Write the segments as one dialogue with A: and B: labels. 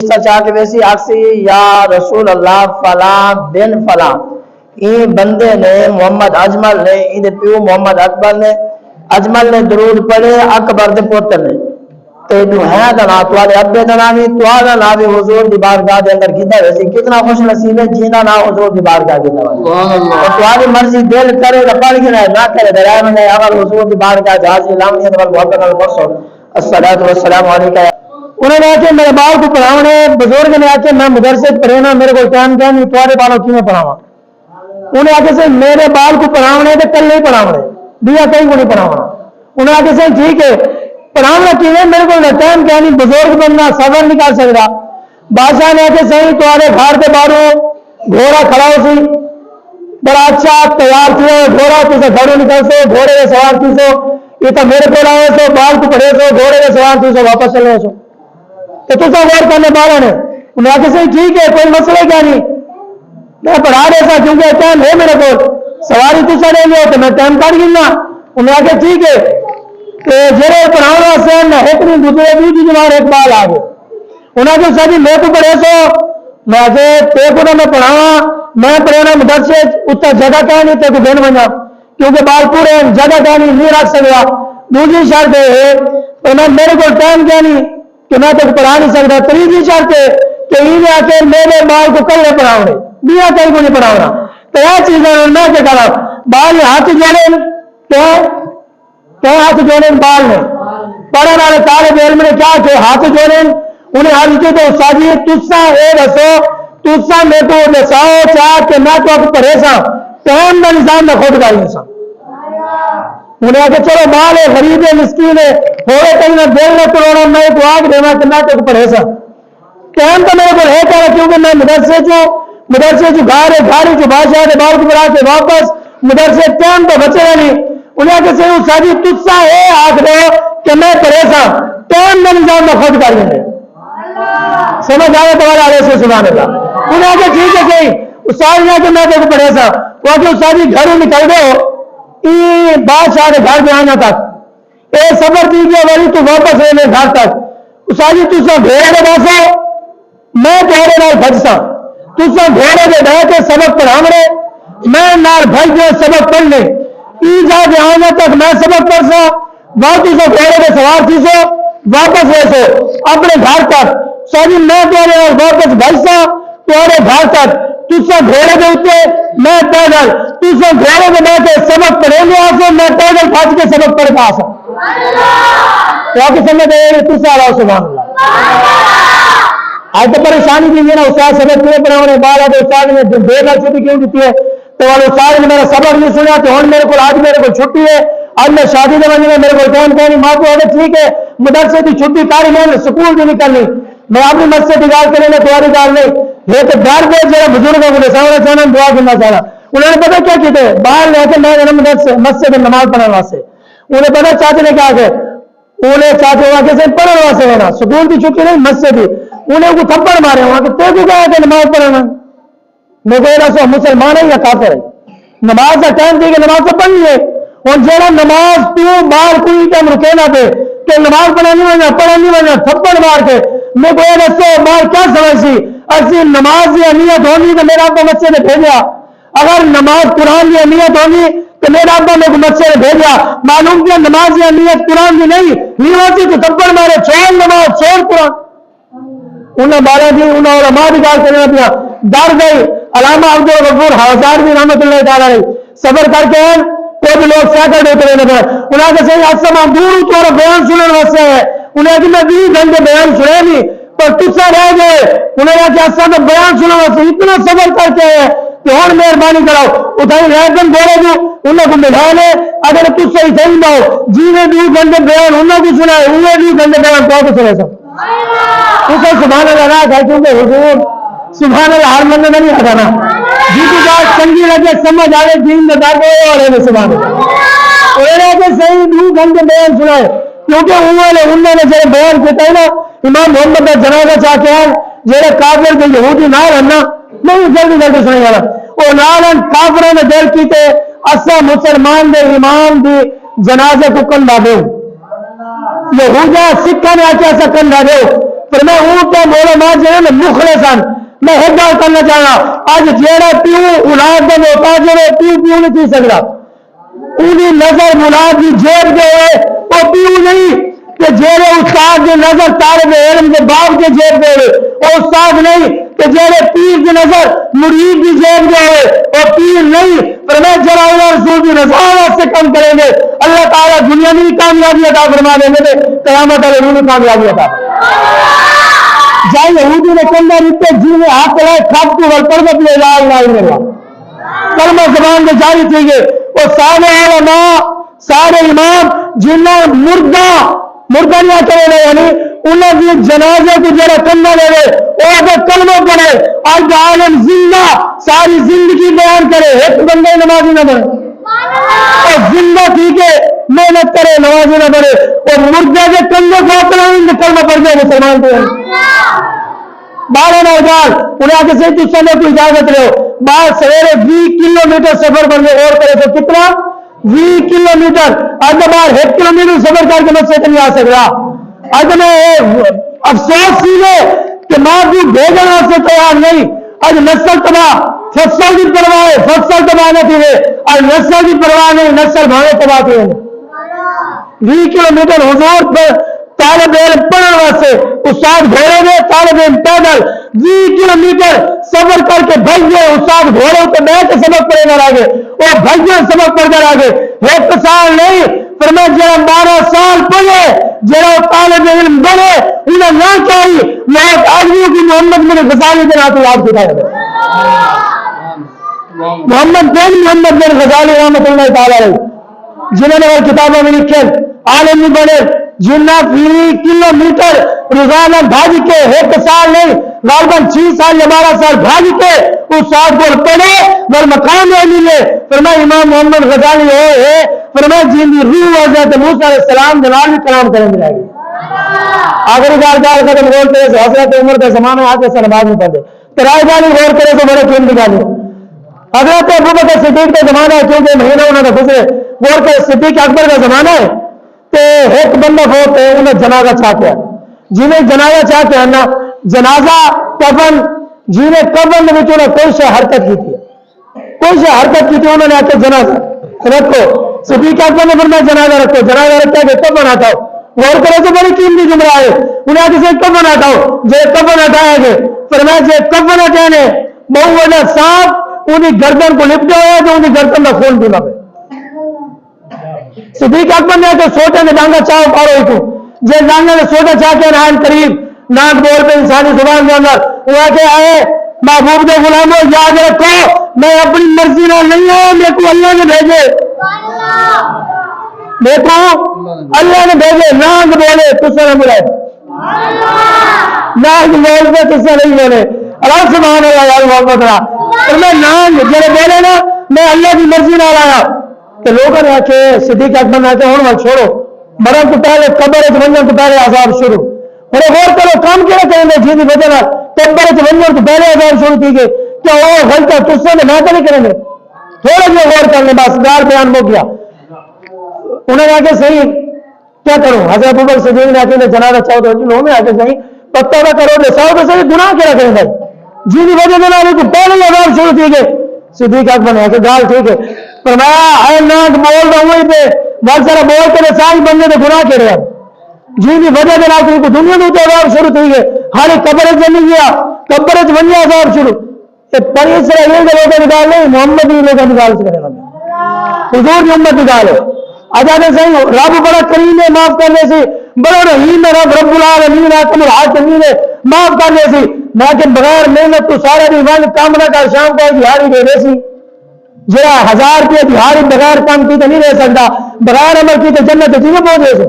A: چاہ کے ویسی آکسی یا رسول اللہ فلاں بن فلاں این بندے نے محمد اجمل نے این دے پیو محمد اجمل نے درود پڑھے اکبر دے پوتر نے تے جو ہے دا توارے ابے دا نامی توارا نامی حضور دی بارگاہ دے اندر کیتا ویسی کتنا خوش نصیب ہے جینا نا حضور دی بارگاہ کیتا ویسی تواری مرضی دل کرے دا پڑھ گنا نہ کرے درائے میں اگر حضور دی بارگاہ جازی لامیت وال محبت والبرسو الصلاة والسلام علیکہ. انہوں نے آکے میرے بال کو پڑھاونے بزرگ نے آکے میں مدرسے پڑھینا میرے کو ٹائم کیا نہیں توارے بالوں کی میں پڑھاوا انہیں آکے سے میرے بال کو پڑھاونے تو کل نہیں پڑھاونے دیا کہیں کو نہیں پڑھاونا انہیں آکے سے ٹھیک ہے پڑھاونا کی ہے میرے کو ٹائم کیا نہیں بزرگ بننا صبر نکال سکتا بادشاہ نے آکے صحیح توارے گھار کے باروں گھوڑا کھڑا ہو سی بڑا اچھا تیار کیا گھوڑا تو سے گھڑوں نکل سو گھوڑے کے سوار کی سو یہ تو میرے کو آئے سو بال کو پڑھے سو گھوڑے کے سوار کی سو واپس چلے سو تو سا غور کرنے والا نے انہیں آگے سے ٹھیک ہے کوئی مسئلہ کیا نہیں میں پڑھا دے سا کیونکہ ٹائم ہے میرے کو سواری تو لے لو تو میں ٹائم کر گنا انہیں آگے ٹھیک ہے کہ جڑے پڑھاؤ سے میں ایک نہیں دوسرے بھی جمار ایک بال آ گئے انہیں آگے سا جی میں تو پڑھے سو میں آگے تے کو نہ میں پڑھاوا میں پڑھنا مدرسے اتنا جگہ کیا نہیں تے کو دین بنا کیونکہ بال پورے جگہ کیا نہیں رکھ سکتا دوسری شرط ہے تو میں میرے کو ٹائم کیا نہیں کہ میں تو پڑھا نہیں سکتا تیسری شرط ہے کہ یہ آ کے میرے بال کو کل پڑھاؤنے دیا کہیں کو نہیں پڑھاؤنا تو یہ چیزیں میں کیا کرا بال ہاتھ جوڑے کیا ہاتھ جوڑے بال نے پڑھنے والے طالب علم نے کیا کہ ہاتھ جوڑے انہیں حال کی تو ساجی تجھا اے رسو تجھا میں تو دساؤ چاہ کہ میں تو آپ پڑھے سا ٹائم کا نظام میں خود گائی سا انہیں آگے چلو مال ہے غریب ہے مسکین ہے ہوئے کہیں نہ دل نہ کروڑا میں تو آگ دینا کہ میں تو پڑھے سا ٹائم تو میرے کو ہے کیا کیونکہ میں مدرسے جو گھر ہے گھر جو بادشاہ ہے بال کو پڑھا کے واپس مدرسے ٹائم تو بچے گا نہیں انہیں آگے سے ساجی تجھ سا ہے آگ دو کہ میں پڑھے سا ٹائم کا نظام میں خود کر دیں سمجھ آئے تمہارے آگے سے سبحان اللہ انہیں آگے ٹھیک ہے کہیں استاد نے کہ میں تو پڑھے سا وہ آگے استادی گھروں نکل دو بادشاہ کے گھر میں آنا تک اے صبر دیجیے والی تو واپس رہنے گھر تک استادی تجھا گھوڑے کے باسو میں تیرے نال بھجسا تجھا گھوڑے کے بہ کے سبق پڑھاونے میں نال بھج دے سبق پڑھ لے ای جا کے آنے تک میں سبق پڑھ سا وہ تجھا گھوڑے کے سوار تھی سو واپس رہ سو اپنے گھر تک سوری میں تیرے نال واپس بھجسا تیرے گھر تک تجھا گھوڑے کے اتنے میں پیدل تجھا گھوڑے کے بہ کے سبق پڑھے لے آسو میں پیدل بھج کے سبق پڑھ پاسا سمجھ دے تجھا اللہ سبحان اللہ آج تو پریشانی کی نا استاد سبق کیوں پڑھانے بعد آتے استاد نے دیر رات چھٹی کیوں دیتی ہے تو والے استاد نے میرا سبق نہیں سنا تو ہوں میرے کو آج میرے کو چھٹی ہے آج میں شادی کے بننے میں میرے کو ٹائم کہانی ماں کو اگر ٹھیک ہے مدرسے کی چھٹی کاری میں سکول بھی نکلنی میں اپنی مسجد تجار کرنے میں تیاری کر لی یہ تو ڈر گئے جا بزرگوں کو سامنے چاہنا دعا کرنا چاہنا انہوں نے پتا کیا کیتے باہر لے کے میں مسجد نماز پڑھنے واسطے انہیں پتا چاچے نے کیا کہ انہیں چاچے وہاں کے پڑھنے واسطے ہونا سکول کی چھٹی نہیں مسجد کی انہیں کو تھپڑ مارے وہاں کہ تے کو کہا کہ نماز پڑھنا میں کہہ رہا سو مسلمان ہے یا کافر ہے نماز کا ٹائم دے کے نماز تو پڑھنی ہے اور جڑا نماز تو باہر کوئی ٹائم رکے نہ پہ کہ نماز پڑھانی وجہ تھپڑ مار کے میں کہہ رہا سو مار کیا سمجھ سی ایسی نماز کی اہمیت ہوگی تو میرا ابا بچے نے بھیجا اگر نماز قرآن کی اہمیت ہوگی تو میرا ابا میرے کو بچے نے بھیجا معلوم کیا نماز کی اہمیت قرآن کی نہیں نیوازی کو تھپڑ مارے چھوڑ نماز چھوڑ قرآن انہیں بارہ دی انہیں علماء بھی کار کرنا پیا ڈر گئی علامہ عبدالغفور ہزار بھی رحمت اللہ تعالی صبر کر کے کوئی لوگ سیکڑ دیتے رہنے پر انہیں کہ صحیح اسما دور تو بیان سننے واسطے ہے انہیں کہ میں 20 گھنٹے بیان سنے نہیں پر تجھا رہ گئے انہیں کہا کہ اسما بیان سننے واسطے اتنا صبر کر کے ہے کہ اور مہربانی کراؤ اتائی رہتن بولے جو انہیں کو ملا لے اگر تجھ سے ہی صحیح باؤ جیوے 20 گھنٹے بیان انہیں کو سنا ہے انہیں 20 گھنٹے بیان کو سنے سب اسے سبحان اللہ نہ کہا کیونکہ حضور سبحان اللہ ہر مندے نہیں ہٹانا جیتی بات چنگی لگے سمجھ آئے دین میں دار گئے اور انہیں سبحان اللہ اور انہیں کہ صحیح 2 گھنٹے بیان سنائے کیونکہ انہوں نے جب بیان کہتا ہے نا امام محمد کا جنازہ چاہ کے آن جیرے کافر کے یہودی نہ رہنا نہیں جلدی جلدی سنیں گا اور نالن کافروں نے دیر کیتے اسا مسلمان دے امام دی جنازے کو کن دا دے یہودہ سکھا نے آکے ایسا کن دا دے
B: فرمایا اونٹ کا مولا ماں جو ہے مخلصن میں ایک گل کرنا چاہنا اج جیڑا پیو اولاد کا محتاج ہوئے پیو پیو نہیں پی سکتا انہی نظر مولاد کی جیب دے وہ پیو نہیں کہ جیڑے استاد کی نظر طالب علم کے باپ کے جیب دے وہ استاد نہیں کہ جیڑے پیر کی نظر مرید کی جیب دے وہ پیر نہیں فرمایا جڑا اللہ رسول کی رضا سے کم کریں گے اللہ تعالیٰ دنیا میں بھی کامیابی عطا فرما دیں گے قیامت والے دن میں کامیابی عطا جائے یہودی نے کندہ رکھتے جی میں ہاتھ لائے کھاپ کو ورکر میں لا الہ الا اللہ کلمہ زبان میں جاری تھی گئے وہ سارے علماء سارے امام جنہاں مردہ نہیں کرے رہے یعنی انہوں کی جنازے کو جڑا کندہ لے رہے وہ اگر کلمہ پڑھے آج عالم زندہ ساری زندگی بیان کرے ایک بندے نمازی نہ بڑھے اور زندہ تھی کہ محنت کرے نمازی نہ بڑھے اور مردہ کے کندھوں کو اپنا کلمہ پڑھ جائے مسلمان کو بارہ نوجوان انہیں آگے سے تو سمے کو اجازت رہو بعد سویرے 20 کلومیٹر سفر کرنے اور کرے تو کتنا 20 کلومیٹر آج بار 1 کلومیٹر سفر کر کے مسجد نہیں آ سکتا آج میں افسوس سیدھے کہ ماں بھی بھیجنا سے تیار نہیں آج نسل تباہ فصل کی پرواہ ہے فصل تباہ نہ تھی آج نسل کی پرواہ نہیں نسل بھانے تباہ تھی 20 کلومیٹر حضور پر طالب علم پڑھنے واسطے استاد گھوڑے میں طالب علم پیدل 20 کلومیٹر سفر کر کے بھائی گئے استاد گھوڑے تو بیٹھ کے سبق پڑھے نہ آگے اور بھائی سبق پڑھ کر آگے 1 سال نہیں فرمایا جڑا 12 سال پڑھے جڑا طالب علم بنے انہیں نہ چاہیے میں ایک آدمیوں کی محمد بن غزالی کے نام یاد دکھایا گیا محمد بن غزالی رحمۃ اللہ تعالی علیہ جنہوں نے کتابوں میں لکھے عالم بھی بنے جنہ 20 کلومیٹر روزانہ بھاج کے 1 سال نہیں غالباً 6 سال یا 12 سال بھاج کے اس ساتھ کو پڑھے اور مقام میں ملے فرمایا امام محمد غزالی ہے فرمایا جن کی روح حضرت موسیٰ علیہ السلام جلال بھی کلام کریں ملے گی آخری کار ختم غور کرے سے حضرت عمر کا زمانہ آتے سے نماز میں پڑھے ترائے جانی غور کرے سے بڑے قیمت نکالے حضرت ابوبکر صدیق کا زمانہ ہے کیونکہ مہینہ انہوں نے گزرے غور کرے صدیق اکبر کا زمانہ ہے تو ایک بندہ بہت ہے انہیں جنازہ چاہ کے جنہیں جنازہ چاہ کے آنا جنازہ کفن جنہیں کفن میں انہوں نے کوئی سے حرکت کی تھی انہوں نے آتے جنازہ رکھو صدیق اکبر نے فرمایا جنازہ رکھو جنازہ رکھا کہ کفن آتا ہو غور کرے سے بڑی قیمتی جملہ ہے انہیں آتے سے کفن آتا ہو جو کفن ہٹائے گے فرمایا جو کفن ہٹانے بہو وجہ صاحب انہیں گردن کو لپٹے ہوا جو انہیں گردن کا خون بھی نہ پہ صدیق اکبر نے تو سوچا نے ڈانگا چاہو پارو ہی تو جے ڈانگا نے سوچا چاہ کے رہن قریب ناک بول پہ انسانی زبان کے اندر وہ کہ آئے محبوب دے غلاموں یاد رکھو میں اپنی مرضی نہ نہیں ہوں میرے کو اللہ نے بھیجے دیکھو اللہ نے بھیجے ناک بولے تجھ سے نہ ملائے ناک بول پہ تجھ سے نہیں بولے اللہ سبحان اللہ یا محمد اور میں ناک جڑے بولے نا میں اللہ کی مرضی نہ لایا کہ لوگوں نے آکے صدیق اکبر نے آکے ہون وال چھوڑو مرن تو پہلے قبر ونجن تو پہلے عذاب شروع اور غور کرو کام کیا کریں گے جیدی وجہ قبر ونجن تو پہلے عذاب شروع کی گئے کیا وہ غلطہ تجھ سے نہ نہیں کریں گے تھوڑا جو غور کرنے بس گار بیان ہو گیا انہوں نے آکے صحیح کیا کروں حضرت ابوبکر صدیق نے آکے جنازہ چاہو تو لوگوں نے آکے صحیح پتہ نہ کرو دے ساؤ تو صحیح گناہ کیا کریں گے جیدی وجہ دینا تو پہلے عذاب شروع کی گئے صدیق اکبر نے آکے گال ٹھیک ہے فرمایا اے ناک بول رہا ہوں پہ بہت سارا بول کر ساری بندے نے گناہ کر رہا جی بھی وجہ دینا کو دنیا میں تو عذاب شروع تھی ہے ہر قبر سے نہیں گیا قبر سے بنیا عذاب شروع پر اسرائیل کے لوگ نکال لیں محمد بھی لوگ نکال سے کرے گا حضور کی امت نکالے آزاد صحیح رب بڑا کریم ہے معاف کرنے سے بڑا رحیم ہے رب رب العالمین حاکم الحاکمین ہے معاف کرنے سے لیکن بغیر محنت تو سارا دن کام نہ کر شام کو دہاڑی دے سی جڑا 1000 روپے دہاڑی بغیر کام کی تو نہیں رہ سکتا بغیر عمل کی تو جنت چیزیں پہنچے سو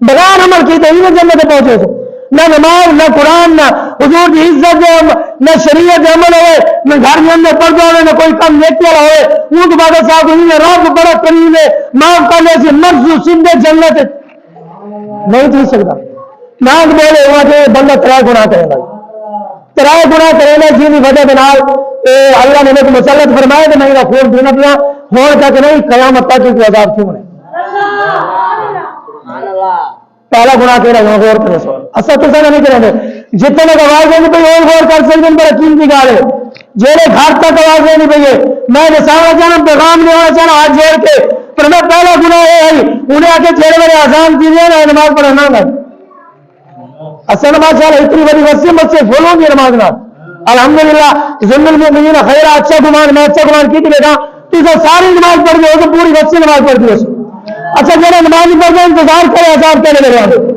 B: بغیر عمل کی تو ہی جنت پہنچے سو نہ نماز نہ قرآن نہ حضور کی عزت نہ شریعت عمل ہوئے نہ گھر کے اندر پردہ ہوئے نہ کوئی کام نیکی والا ہوئے اونٹ بادہ صاحب انہیں رب بڑا کریم ہے معاف کرنے سے مرض سندے جنت نہیں تھی سکتا ناک بولے ہوا کہ بندہ ترائے گناہ کرے گا ترائے گناہ کرے گا جی بھی وجہ بنال اللہ نے کو مسلط فرمائے کہ نہیں خون پینا پیا ہو تک نہیں قیامت تک کی عذاب کیوں نہیں پہلا گناہ کہڑا ہے غور کرے سو اسا تو سا نہیں کرے جتنے کا آواز نہیں پہ اور غور کر سکتے بڑا قیمتی گال ہے جیرے گھر تک آواز نہیں پہ میں نسانا چاہنا پیغام نہیں ہونا چاہنا ہاتھ جوڑ کے پر میں پہلا گناہ ہے انہیں آ کے چہرے میرے آزان کی دیا نماز پڑھنا گا اسا نماز چاہنا اتنی بڑی وسیمت سے بھولوں گی نماز نہ الحمدللہ ضمن المؤمنین خیر اچھا گمان میں اچھا گمان کی بیٹا تو ساری نماز پڑھ گئے تو پوری وقت نماز پڑھ دی اچھا جنہیں نماز نہیں پڑھ گئے انتظار کرے آزان کہنے لگے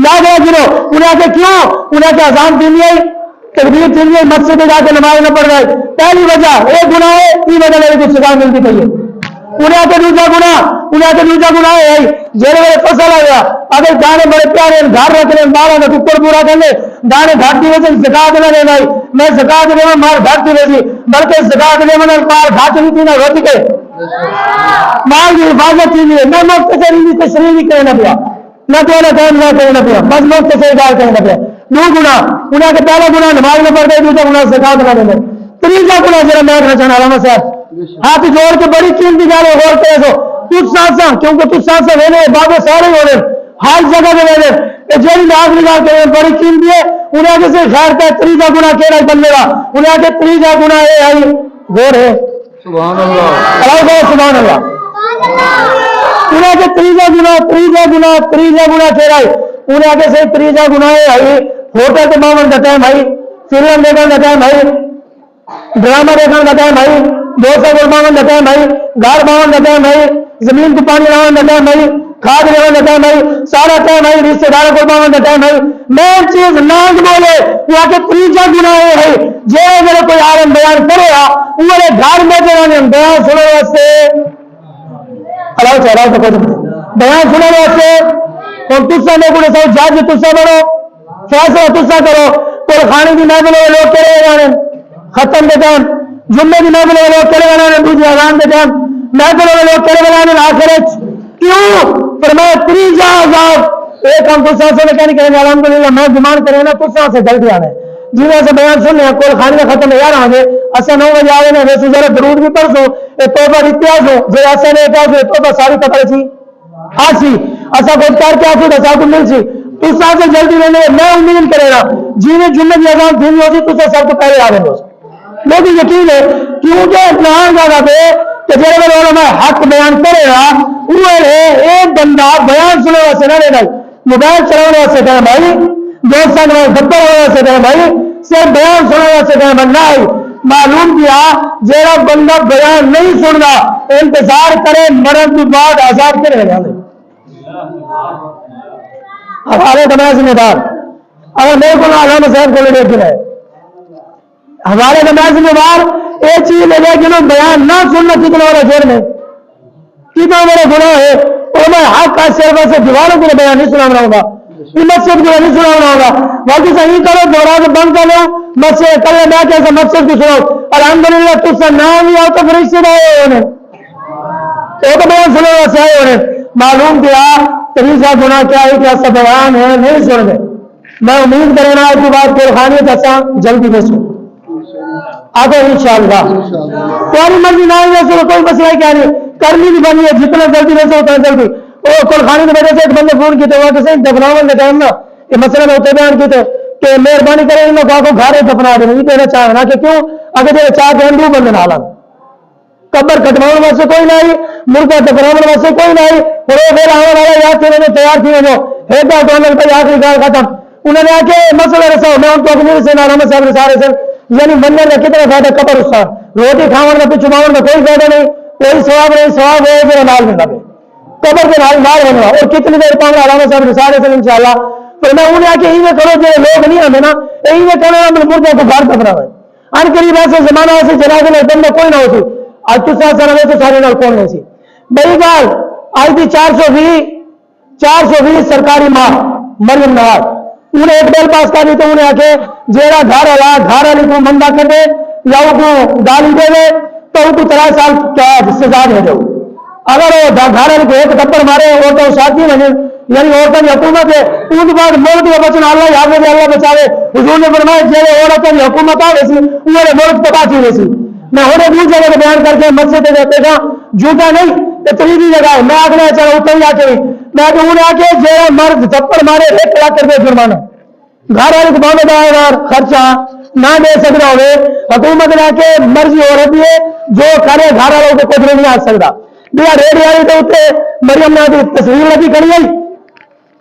B: یاد ہے گرو انہیں کہ کیوں انہیں کہ آزان دینی ہے تکبیر دینی ہے مسجد میں جا کے نماز نہ پڑھ رہے پہلی وجہ ایک گناہ ہے یہ وجہ میرے کو سزا ملتی پئی ہے انہیں کہ دوسرا گناہ ہے جیرے میرے فصل آ گیا اگر دانے بڑے پیارے گھر رکھ لیں بالا کا ٹکڑ پورا کر لے دانے گھٹ کی وجہ زکات نہ دے بھائی میں زکات دے مال گھٹ کی وجہ بلکہ زکات دے مال گھٹ نہیں تھی نہ روٹی کے مال کی حفاظت کی لیے میں مختصر ان کی تشریح نہیں کرنا پیا نہ تو نہ کرنا پیا بس مختصر دار کرنا پیا دو گناہ انہیں کہ پہلا گناہ نماز نہ پڑھ گئے دوسرا گناہ زکات نہ دے تیسرا گناہ ذرا میں کہنا چاہنا علامہ صاحب ہاتھ جوڑ کے بڑی قیمتی گال غور کرے سو کچھ ساتھ کیونکہ کچھ ساتھ رہنے بابے سارے ہو رہے ہر جگہ پہ رہنے جیڑی آخری گال کرے بڑی قیمتی ہے انہیں آگے سے خیر کا تیسرا گناہ کہنا بننے گا انہیں آگے تیسرا گناہ ہے غور ہے سبحان اللہ سبحان اللہ انہیں آگے تیسرا گناہ کہہ رہا ہے انہیں آگے سے تیسرا گناہ ہے ہوٹل کے معامل کا ٹائم بھائی فلم دیکھنے کا ٹائم بھائی ڈرامہ دیکھنے کا ٹائم بھائی دوستوں کو باون دیتا ہے بھائی گھر باون دیتا ہے بھائی زمین کو پانی لاون دیتا ہے بھائی کھاد لیون دیتا ہے بھائی سارا ٹائم بھائی رشتے داروں کو باون دیتا ہے بھائی مین چیز نانگ بولے یا کہ تیسرا گناہ ہے بھائی جے میرے کوئی عالم بیان کرے گا وہ گھر میں جانے بیان سننے واسطے اللہ تعالی بیان سننے واسطے اور تسا میں کوئی سو جج تسا بڑو فیصلہ تسا کرو کوئی کھانے کی محفل لوگ کرے جانے ختم کے ٹائم جمعے کی محفل والے لوگ کرے بنانے دوسری اذان کے ٹائم محفل والے لوگ کرے بنانے آخرت کیوں فرمایا تیسرا عذاب ایک ہم تسا سے نہیں کریں گے الحمدللہ میں گمان کریں نا تسا سے جلدی آنے جی ویسے بیان سن لیں کوئی خانے کا ختم یار آگے اصل 9 بجے آگے نا ویسے ذرا درود بھی پڑھ سو یہ توبہ اتیاز ہو جو ایسا نہیں اتیاز ہو توبہ ساری کپڑے سی آسی اصا کو کر کے آسو دسا کو مل سی تسا سے جلدی رہنے میں امید کرے گا جی نے جمعے کی اذان دینی ہوتی تسا سب کو پہلے آگے ہو لیکن یقین ہے کیونکہ نام جگہ پہ کہ جب میرے علماء حق بیان کرے گا وہ ایک بندہ بیان سننے واسطے نہ رہے موبائل چلانے واسطے کہنا بھائی دوستوں کے دفتر ہونے واسطے کہنا بھائی صرف بیان سننے واسطے کہنا بندہ ہے معلوم کیا جیڑا بندہ بیان نہیں سننا انتظار کرے مرن کے بعد آزاد کے رہ جانے ہمارے بنائے ذمہ دار اگر میرے کو علامہ صاحب کو لے دیکھ رہے ہمارے نماز میں بار ایک چیز لے جائے کہ بیان نہ سننا کتنا بڑا جرم ہے کتنا بڑا گناہ ہے اور میں حق کا سیوا سے دیواروں کے لیے بیان نہیں سنا رہا ہوگا مسجد کو نہیں سنا رہا ہوگا باقی صحیح کرو دوران بند کر لو مسجد کل میں کیسے مسجد کو سناؤ الحمدللہ تجھ سے نام لیا تو فرشتے آئے انہیں ایک بیان سننے واسطے آئے انہیں معلوم کیا تیسرا گناہ کیا ہے کہ ایسا بیان ہے نہیں سن گئے میں امید کریں نا آپ کی بات کو خانی ایسا جلدی میں سن آگے انشاءاللہ تمہاری مرضی نہ ہوئی تو کوئی مسئلہ کیا نہیں کرنی بھی بنی ہے جتنا جلدی ویسے اتنا جلدی وہ کل خانے کی وجہ سے ایک بندے فون کیتے ہوا کہ دفناون کا ٹائم نا یہ مسئلہ میں اتنے بیان کیتے کہ مہربانی کریں ان لوگوں کو گھر دفنا دیں یہ کہنا چاہنا کہ کیوں اگر جو چاہ کے ہندو بندے نہ لان قبر کٹوانے واسطے کوئی نہیں مردہ دفنانے واسطے کوئی نہیں اور وہ پھر آنے والا یا پھر انہیں تیار تھی جو ہیڈا ڈونلڈ پہ آخری گال ختم انہوں نے آ کے مسئلہ رساؤ میں ان کو اپنی سے نارمہ صاحب رسارے سے یعنی بندے میں کتنا فائدہ قبر اس کا روٹی کھاؤں میں پچھو باؤں میں کوئی فائدہ نہیں کوئی ثواب نہیں ثواب ہے میرا مال میں لگے قبر کے مال بنوا اور کتنی دیر پاؤں گا علامہ صاحب رسالے سے انشاءاللہ تو میں انہیں آ کے یہ کرو جو لوگ نہیں آتے نا یہ کرو اپنے مردے کو گھر پکڑا ہوئے ان قریب ایسے زمانہ ایسے جنازے میں بندہ کوئی نہ ہوتی آج تو ساتھ سر تو سارے نال کون نہیں سی بڑی گال آج تھی 420 سرکاری ماں مریم نواز انہیں ایک بیل پاس کر دی تو انہیں آ کے جیڑا گھر والی کو مندہ کر دے یا وہ کو گالی دے دے تو ان کو 3 سال قید سزا دے دو اگر وہ گھر والی کو ایک تھپڑ مارے وہ تو ساتھی بنے یعنی عورتوں کی حکومت ہے ان کے بعد ملک کا بچن اللہ یاد دے اللہ بچاوے حضور نے فرمایا جیڑے عورتوں کی حکومت آ ویسی انہیں ملک تباہ کی ویسی میں ہونے بھی جگہ بیان کر کے مسجد دیتے گا جھوٹا نہیں تیسری جگہ ہے میں اگلے چلو اتر جا کے میں کہ انہیں آ کے جیڑا مرد تھپڑ مارے 1 لاکھ روپے جرمانہ، گھر والے کو بہت آئے خرچہ نہ دے سکتا ہوئے، حکومت نے کے مرضی ہو رہی ہے جو کرے گھر والوں کو کچھ نہیں آ سکتا۔ بیا ریڈی والی تو اتنے مریم نے تصویر لگی کھڑی ہے،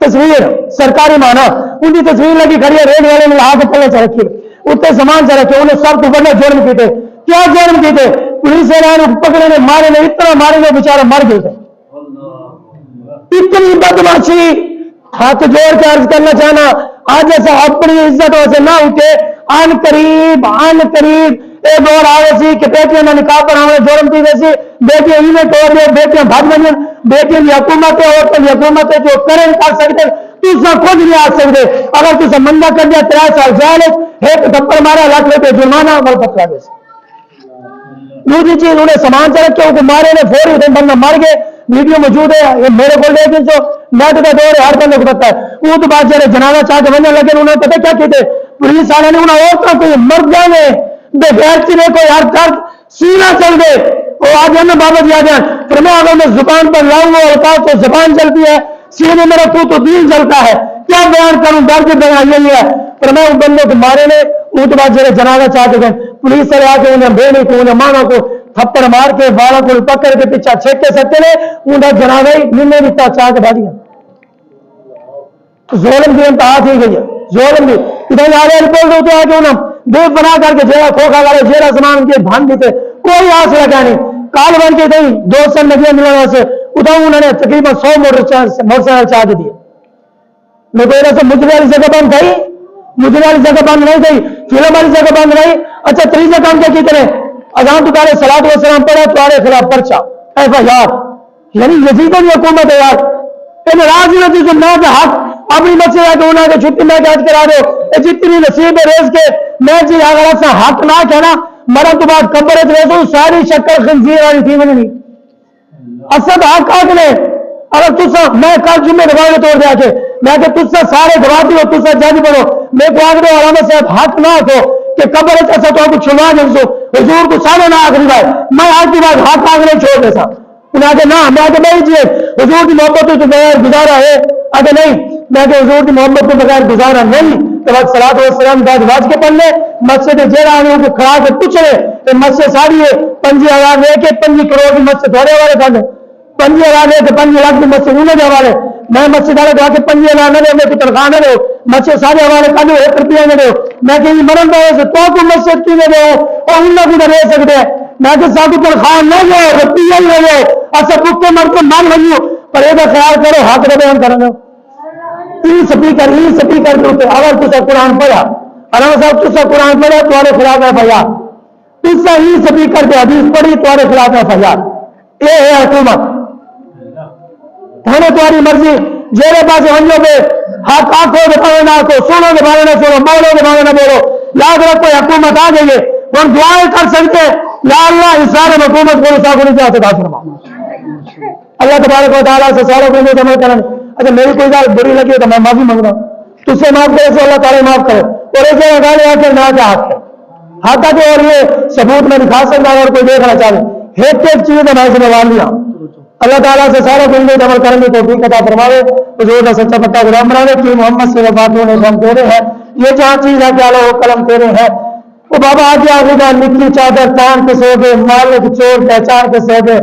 B: تصویر سرکاری مانا ان کی تصویر لگی کھڑی ہے، ریڈی والے نے ہاتھ پلے سے رکھی اتنے سامان سے رکھے، انہیں سب کو بڑے جرم کیتے، کیا جرم کیتے؟ پولیس والے پکڑے نے مارے نے اتنا مارے نے بیچارے مر گئے تھے۔ اتنی بدماشی ہاتھ جوڑ کے عرض کرنا چاہنا آج ایسا اپنی عزت سے نہ اٹھے، آن قریب ایک اور آئے سی کہ بیٹیاں نے نکاح پر ہمیں جرم کی ویسی بیٹیاں ہی میں توڑ دے، بیٹیاں بھاگ بنیں، بیٹیاں کی حکومت ہے، عورتوں کی حکومت ہے جو کریں کر سکتے تُسا خود نہیں آ سکتے۔ اگر تُسا مندا کر دیا 3 سال جیل، ایک تھپڑ مارا 1 لاکھ روپے جرمانہ مل پتلا گئے۔ دوسری چیز انہیں سامان سے رکھے ان کو مارے نے فوری بندہ مر گئے، ویڈیو موجود ہے، یہ میرے کو لے کے نیٹ کا دور ہے، ہر بندے کو پتا ہے۔ وہ تو بعد جب جنازہ چاہ کے بننے لگے انہوں نے پتا کیا کہتے پولیس والے نے انہیں عورتوں کو مر جانے بے غیرتی نے کوئی ہر درد سینہ چل گئے اور آج ہمیں بابا دیا جائے فرمایا اگر میں زبان پر لاؤں گا ہوتا تو زبان چلتی ہے، سینے میں رکھوں تو دل چلتا ہے، کیا بیان کروں درد بیان یہی ہے۔ فرمایا ان بندوں کو مارے نے وہ تو بعد جب جنازہ چاہ کے گئے پولیس والے آ کے انہیں بہنوں کو انہیں مانا کو تھپڑ مار کے بالوں کو پکڑ کے پیچھا چھیکتے سکتے نے انہیں جنازہ ہی ننے بھی چاہ کے بھاگ گیا۔ ظلم کی انتہا تھی گئی ہے، ظلم کی ادھر آگے رپورٹ ہوتے ہیں کہ انہیں بے بنا کر کے جیڑا کھوکھا والے جیڑا زمان کے بھان بھی تھے کوئی آس لگا نہیں، کال بن کے تھی 200 ندیاں ملنے سے ادھر انہوں نے تقریباً 100 موٹر سائیکل چاہ کے دیے۔ میں کوئی ایسا مجرے والی جگہ بند تھی، مجرے والی جگہ بند نہیں تھی، فلم والی جگہ بند نہیں۔ اچھا تیسرا کام کیا کیتے ہیں اذان تو پہلے صلاۃ و سلام پڑھا تمہارے خلاف پرچہ FIR، یعنی یزیدوں کی حکومت ہے یار، ان راضی ہوتی جو میں حق اپنی مسئلہ ہے کہ انہوں نے چھٹی میں کیج کرا دو جتنی نصیب ہے ریز کے میں جی اگر ایسا حق نہ کہنا مرن تو بعد قبر ریزوں ساری شکل خنزیر والی تھی میں نہیں اسد حق حق نے اگر تسا میں کل جمعے دباؤ توڑ دیا کہ میں کہ تسا سارے گواتی ہو تسا جج بنو میں کو آگ دو علامت صاحب حق نہ ہو کہ قبر ایسا تو آپ چھلوا جنسو حضور کو سارے نہ آخری بھائی میں آج کی بات حق آگ نہیں چھوڑ دے سا انہیں آگے نہ میں آگے نہیں جیے حضور کی محبت تو بغیر گزارا ہے آگے نہیں میں کہ حضور کی محبت کو بغیر گزارا نہیں تو وقت صلاۃ و سلام بعد واج کے پڑھ لے مسجد جیڑا آنے کو کھڑا کے پوچھ لے کہ مسجد ساری ہے 5000 لے کے 5 کروڑ کی مسجد تھوڑے والے کھانے 5000 لے کے 5 لاکھ کی مسجد انہیں دے والے میں مسجد والے کہا کہ 5000 نہ دے میں کی تنخواہ نہ دو مسجد سارے حوالے کھانے 1 روپیہ نہ دو میں کہ یہ مرن دے سے تو کو مسجد کی نہ دو اور انہیں کو دے سکتے ہیں میں کہ ساتھ تنخواہ نہ دو روپیہ نہ دو اچھا بکے مر کو مان بھائیو پر یہ خیال کرو حق کا بیان کرنا ای سپیکر کے اوپر اگر تسا قرآن پڑھا علامہ صاحب تسا قرآن پڑھا تمہارے خلاف FIR تسا ای سپیکر کے حدیث پڑھی تمہارے خلاف FIR یہ ہے حکومت تمہیں تمہاری مرضی جیرے پاس ہنجوں پہ حق آنکھوں دکھانے نہ آنکھوں سنو دکھانے نہ سنو بولو دکھانے نہ بولو یاد رکھو حکومت آ گئی ہے ہم دعائیں کر سکتے یا اللہ اس سارے حکومت کو نصاب ہونے سے عطا فرما اللہ تبارک و تعالیٰ سے ساروں کو عمل کریں اچھا میری کوئی بات بری لگی تو میں معافی مانگ رہا ہوں تجھ سے معاف کرے سے اللہ تعالیٰ معاف کرے اور ایسے گانے آ کے نہ کیا حق ہے حق ہے اور یہ ثبوت میں دکھا سکتا اور کوئی دیکھنا چاہے ایک چیز ہے میں سے مان لیا اللہ تعالیٰ سے سارا دن میں عمل کریں گے توفیق عطا فرماوے حضور کا سچا پتا غلام بناوے کہ محمد سے وفاتوں نے ہم تیرے ہیں یہ جہاں چیز ہے کہ اللہ وہ قلم تیرے ہیں وہ بابا آج آگے نکلی چادر تان کے سو گئے مالک چور پہچان کے سو گئے